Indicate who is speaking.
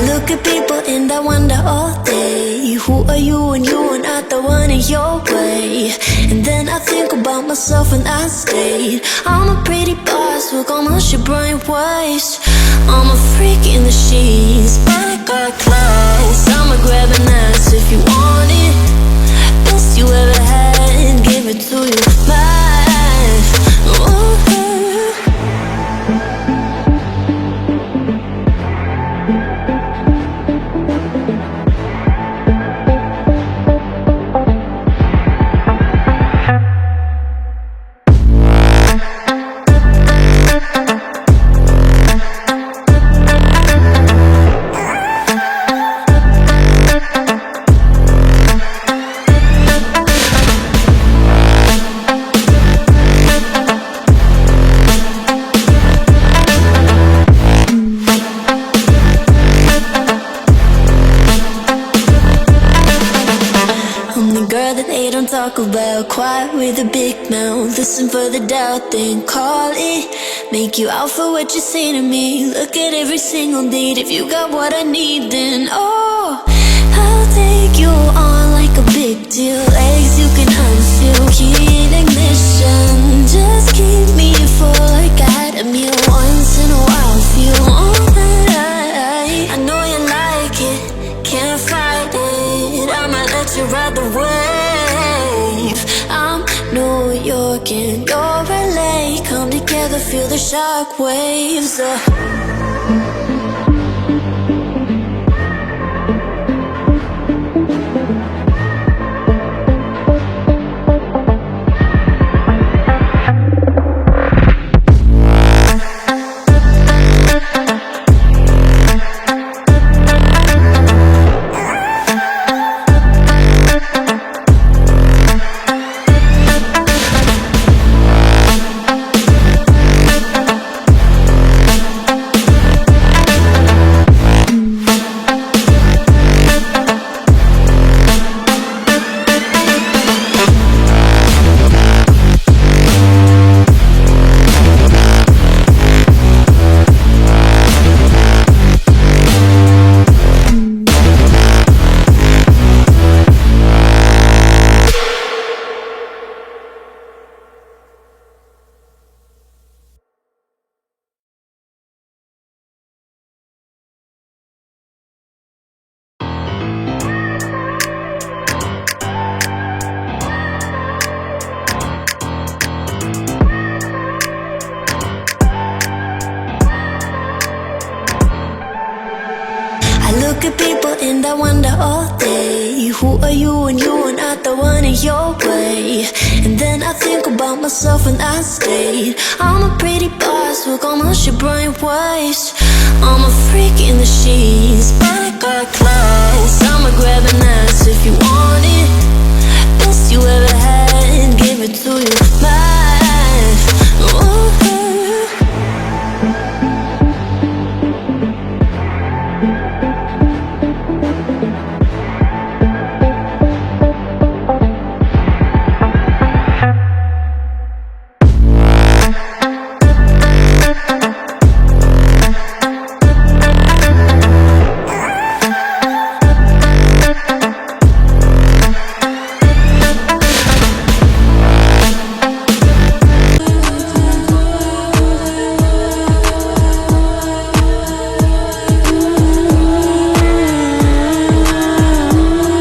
Speaker 1: look at people and I wonder all day, who are you when you are not the one in your way? And then I think about myself and I state, I'm a pretty boss with almost your brain waste. I'm a freak in the sheets, but I got class. I'ma grab an ass if you want it. Best you ever had, give it to you back. Ooh. Talk about quiet with a big mouth. Listen for the doubt, then call it. Make you out for what you say to me. Look at every single date. If you got what I need, then oh, I'll take you on like a big deal. Legs you can unseal, key in ignition. Just keep me full like I had a meal once in a while. Feel all that I know you like it, can't fight it. I might let you ride the wave. I'm New York and you're LA. Come together, feel the shock waves. Look at people and I wonder all day, who are you when you are not the one in your way? And then I think about myself and I state, I'm a pretty boss with almost your brain waste. I'm a freak in the sheets, but I got class. I'ma grab an ass if you want it. Best you ever had, give it to you back.